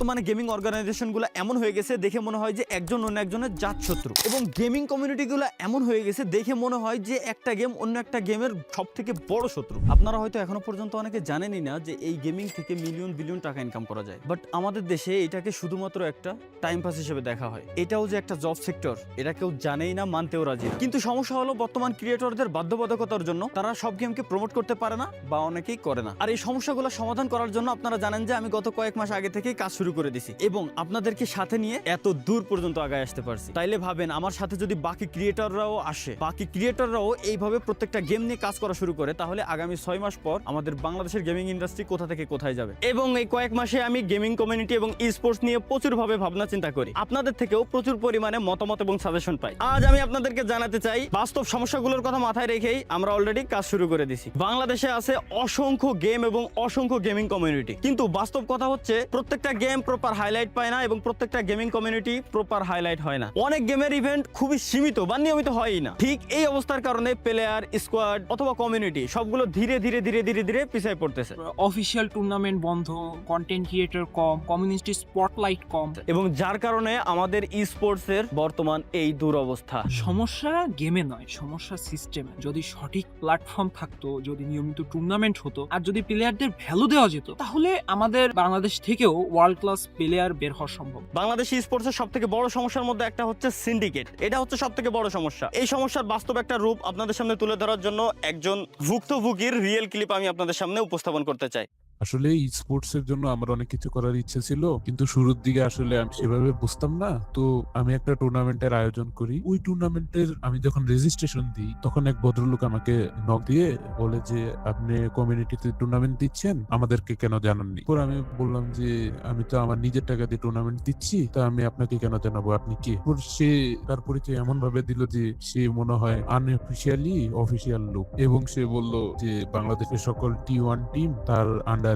বর্তমানে গেমিং অর্গানাইজেশনগুলো এমন হয়ে গেছে দেখে মনে হয় যে একজন অন্য একজনের জাতশত্রু, এবং গেমিং কমিউনিটিগুলো এমন হয়ে গেছে দেখে মনে হয় যে একটা গেম অন্য একটা গেমের সবথেকে বড় শত্রু। আপনারা হয়তো এখনো পর্যন্ত অনেকে জানেনই না যে এই গেমিং থেকে মিলিয়ন বিলিয়ন টাকা ইনকাম করা যায়, বাট আমাদের দেশে এটাকে শুধুমাত্র একটা টাইম পাস হিসেবে দেখা হয়। এটাও যে একটা জব সেক্টর এটা কেউ জানেই না, মানতেও রাজি না। কিন্তু সমস্যা হলো বর্তমান ক্রিয়েটরদের বাধ্যবাধকতার জন্য তারা সব গেমকে প্রমোট করতে পারে না বা অনেকেই করে না। আর এই সমস্যাগুলো সমাধান করার জন্য আপনারা জানেন যে আমি গত কয়েক মাস আগে থেকেই কাজ শুরু করে দিছি এবং আপনাদেরকে সাথে নিয়ে এত দূর পর্যন্ত আগায় আসতে পারছি। তাইলে ভাবেন আমার সাথে যদি বাকি ক্রিয়েটররাও আসে, বাকি ক্রিয়েটররাও এইভাবে প্রত্যেকটা গেম নিয়ে কাজ করা শুরু করে, তাহলে আগামী 6 মাস পর আমাদের বাংলাদেশের গেমিং ইন্ডাস্ট্রি কোথা থেকে কোথায় যাবে। এবং এই কয়েক মাসে আমি গেমিং কমিউনিটি এবং ই স্পোর্টস নিয়ে প্রচুর ভাবে ভাবনা চিন্তা করি, আপনাদের থেকেও প্রচুর পরিমাণে মতামত এবং সাজেশন পাই। আজ আমি আপনাদেরকে জানাতে চাই বাস্তব সমস্যাগুলোর কথা মাথায় রেখেই আমরা অলরেডি কাজ শুরু করে দিছি। বাংলাদেশে আছে অসংখ্য গেম এবং অসংখ্য গেমিং কমিউনিটি, কিন্তু বাস্তব কথা হচ্ছে প্রত্যেকটা গেম প্রপার হাইলাইট পায় না এবং প্রত্যেকটা গেমিং কমিউনিটি প্রপার হাইলাইট হয় না। অনেক গেমের ইভেন্ট খুবই সীমিত বা নিয়মিত হয়ই না। ঠিক এই অবস্থার কারণে প্লেয়ার, স্কোয়াড অথবা কমিউনিটি সবগুলো ধীরে ধীরে ধীরে ধীরে ধীরে পিছিয়ে পড়তেছে। অফিসিয়াল টুর্নামেন্ট বন্ধ, কন্টেন্ট ক্রিয়েটর কম, কমিউনিটি স্পটলাইট কম, এবং যার কারণে আমাদের ই স্পোর্টস এর বর্তমান এই দুরবস্থা। সমস্যা গেমে নয়, সমস্যা সিস্টেমে। যদি সঠিক প্ল্যাটফর্ম থাকতো, যদি নিয়মিত টুর্নামেন্ট হতো, আর যদি প্লেয়ারদের ভ্যালু দেওয়া যেত, তাহলে আমাদের বাংলাদেশ থেকেও ওয়ার্ল্ড ক্লাস প্লেয়ার বের হওয়া সম্ভব। বাংলাদেশি স্পোর্টস এর সবথেকে বড় সমস্যার মধ্যে একটা হচ্ছে সিন্ডিকেট। এটা হচ্ছে সবথেকে বড় সমস্যা। এই সমস্যার বাস্তব একটা রূপ আপনাদের সামনে তুলে ধরার জন্য একজন ভুক্তভোগীর রিয়েল ক্লিপ আমি আপনাদের সামনে উপস্থাপন করতে চাই। আসলে স্পোর্টস এর জন্য আমার অনেক কিছু করার ইচ্ছে ছিল, কিন্তু শুরুর দিকে আসলে আমি সেভাবে বুঝতাম না। তো আমি একটা টুর্নামেন্টের আয়োজন করি। ওই টুর্নামেন্টের আমি যখন রেজিস্ট্রেশন দিই, তখন এক ভদ্রলোক আমাকে নক দিয়ে বলে যে আপনি কমিউনিটিতে টুর্নামেন্ট দিচ্ছেন, আমাদেরকে কেন জানাননি। পরে আমি বললাম যে আমি তো আমার নিজের টাকা দিয়ে টুর্নামেন্ট দিচ্ছি, তা আমি আপনাকে কেন জানাবো, আপনি কি। সে তার পরিচয় এমন ভাবে দিল যে সে মনে হয় আনঅফিসিয়ালি অফিসিয়াল লোক, এবং সে বলল যে বাংলাদেশের সকল T1 টিম তার আন্ডার।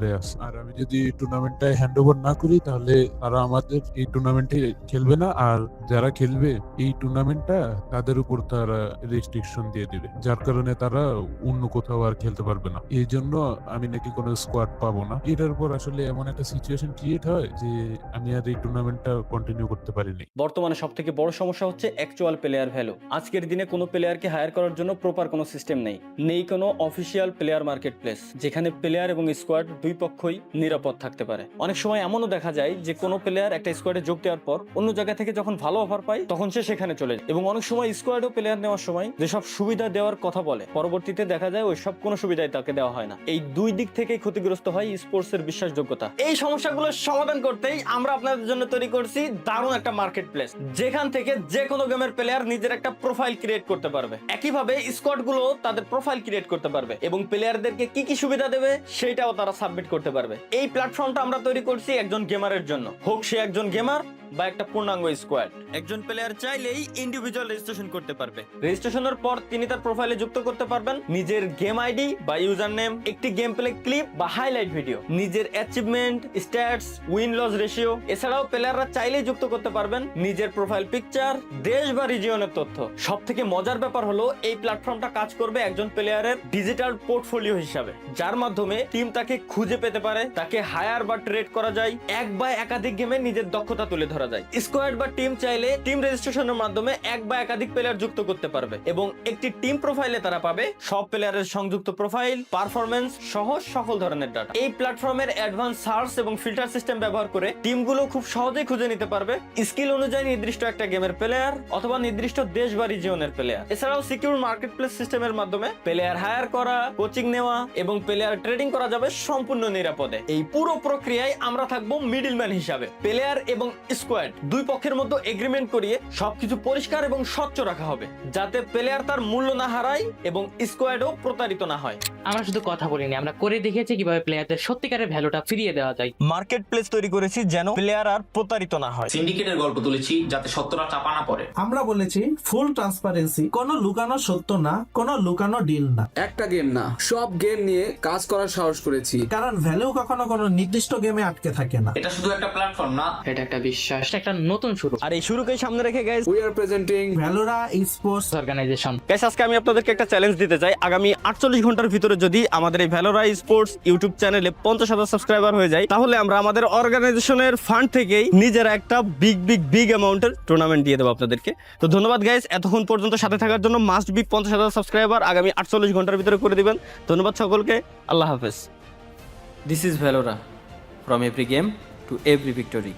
আর আমি যদি টুর্নামেন্টটা হ্যান্ড ওভার না করি, তাহলে তারা আমাদের এই টুর্নামেন্টে খেলবে না, আর যারা খেলবে এই টুর্নামেন্টটা তাদের উপর তারা রেস্ট্রিকশন দিয়ে দিবে, যার কারণে তারা অন্য কোথাও আর খেলতে পারবে না। এই জন্য আমি নাকি কোনো স্কোয়াড পাবো না। এটার পর আসলে এমন একটা সিচুয়েশন ক্রিয়েট হয় যে আমি আর এই টুর্নামেন্টটা কন্টিনিউ করতে পারিনি। বর্তমানে সবথেকে বড় সমস্যা হচ্ছে অ্যাকচুয়াল প্লেয়ার ভ্যালু। আজকের দিনে কোনো প্লেয়ারকে হায়ার করার জন্য প্রপার কোনো সিস্টেম নেই কোনো অফিসিয়াল প্লেয়ার মার্কেট প্লেস যেখানে প্লেয়ার এবং স্কোয়াড দুই পক্ষই নিরাপদ থাকতে পারে। অনেক সময় এমনও দেখা যায় যে কোনো প্লেয়ার একটা স্কোয়াডে যোগ দেওয়ার পর অন্য জায়গা থেকে যখন ভালো অফার পায় তখন সে সেখানে চলে যায়, এবং অনেক সময় স্কোয়াডও প্লেয়ার নেওয়ার সময় যেসব সুবিধা দেওয়ার কথা বলে পরবর্তীতে দেখা যায় ওই সব কোনো সুবিধাই তাকে দেওয়া হয় না। এই দুই দিক থেকেই ক্ষতিগ্রস্ত হয় স্পোর্টস এর বিশ্বাসযোগ্যতা। এই সমস্যাগুলো সমাধান করতেই আমরা আপনাদের জন্য তৈরি করছি দারুণ একটা মার্কেট প্লেস, যেখান থেকে যে কোনো গেমের প্লেয়ার নিজের একটা প্রোফাইল ক্রিয়েট করতে পারবে। একইভাবে স্কোয়াড গুলো তাদের প্রোফাইল ক্রিয়েট করতে পারবে এবং প্লেয়ারদেরকে কি কি সুবিধা দেবে সেটাও তারা সাবমিট করতে পারবে। এই প্ল্যাটফর্মটা আমরা তৈরি করছি একজন গেমারের জন্য, হোক সে একজন গেমার বা একটা পূর্ণাঙ্গ স্কোয়াড। একজন প্লেয়ার চাইলেই ইন্ডিভিজুয়াল রেজিস্ট্রেশন করতে পারবে। রেজিস্ট্রেশনের পর তিনি তার প্রোফাইলে যুক্ত করতে পারবেন নিজের গেম আইডি বা ইউজার নেম, একটি গেম প্লে ক্লিপ বা হাইলাইট ভিডিও, নিজের achievement, stats, win loss ratio. এছাড়াও প্লেয়াররা চাইলেই যুক্ত করতে পারবেন নিজের প্রোফাইল পিকচার, দেশ বা রিজিয়নের তথ্য। সবথেকে মজার ব্যাপার হলো এই প্ল্যাটফর্মটা কাজ করবে একজন প্লেয়ারের ডিজিটাল পোর্টফোলিও হিসাবে, যার মাধ্যমে টিম তাকে খুঁজে পেতে পারে, তাকে হায়ার বা ট্রেড করা যায়, এক বা একাধিক গেমে নিজের দক্ষতা তুলে ধরা যায়। স্কোয়াড বা টিম চাইলে টিম রেজিস্ট্রেশনের মাধ্যমে এক বা একাধিক প্লেয়ার যুক্ত করতে পারবে এবং একটি টিম প্রোফাইলে তারা পাবে সব প্লেয়ারের সংযুক্ত প্রোফাইল, পারফরম্যান্স সহ সকল ধরনের ডাটা। এই প্ল্যাটফর্মের অ্যাডভান্স সার্চ এবং ফিল্টার সিস্টেম ব্যবহার করে টিমগুলো খুব সহজেই খুঁজে নিতে পারবে স্কিল অনুযায়ী নির্দিষ্ট একটা গেমের প্লেয়ার অথবা নির্দিষ্ট দেশ বা রিজিয়নের প্লেয়ার। এছাড়াও সিকিউর মার্কেট প্লেস সিস্টেমের মাধ্যমে প্লেয়ার হায়ার করা, কোচিং নেওয়া এবং প্লেয়ার ট্রেডিং করা যাবে সম্পূর্ণ নিরাপদে। এই পুরো প্রক্রিয়ায় আমরা থাকবো মিডলম্যান হিসাবে। প্লেয়ার এবং স্কোয়াড দুই পক্ষের মধ্যে এগ্রিমেন্ট করিয়ে সবকিছু পরিষ্কার এবং স্বচ্ছ রাখা হবে, যাতে প্লেয়ার তার মূল্য না হারায় এবং স্কোয়াডও প্রতারিত না হয়। আমরা শুধু কথা বলিনি, আমরা করে দেখেছি কিভাবে প্লেয়ারদের সত্যিকারের ভ্যালুটা ফিরিয়ে দেওয়া যায়। মার্কেট প্লেস তৈরি করেছি যেন প্লেয়ার আর প্রতারিত না হয়। সিন্ডিকেটের গল্প তুলেছি যাতে সত্যটা চাপা না পড়ে। আমরা বলেছি ফুল ট্রান্সপারেন্সি, কোনো লুকানো সত্য না, কোনো লুকানো ডিল না। একটা গেম না, সব গেম নিয়ে কাজ করার সাহস করেছি, কারণ ভ্যালু কখনো কোনো নির্দিষ্ট গেমে আটকে থাকে না। এটা শুধু একটা প্ল্যাটফর্ম না, এটা একটা বিশ্বাস। বিশ্বাস, এটা একটা নতুন শুরু। আর এই শুরুকে সামনে রেখে guys we are presenting Valora sports organization guys আজকে আমি আপনাদেরকে একটা চ্যালেঞ্জ দিতে চাই। আগামী 48 ঘন্টার ভিতরে যদি আমাদের এই ভ্যালোরা স্পোর্টস ইউটিউব চ্যানেলে 50,000 সাবস্ক্রাইবার হয়ে যায়, তাহলে আমরা আমাদের অর্গানাইজেশনের ফান্ড থেকেই নিজেরা একটা বিগ অ্যামাউন্টের টুর্নামেন্ট দিয়ে দেবো আপনাদেরকে। তো ধন্যবাদ গাইস এতক্ষণ পর্যন্ত সাথে থাকার জন্য। মাস্ট বি 50,000 সাবস্ক্রাইবার আগামী 48 ঘন্টার ভিতরে করে দিবেন। ধন্যবাদ সকলকে, আল্লাহ হাফেজ। This is Valora, from every game to every victory.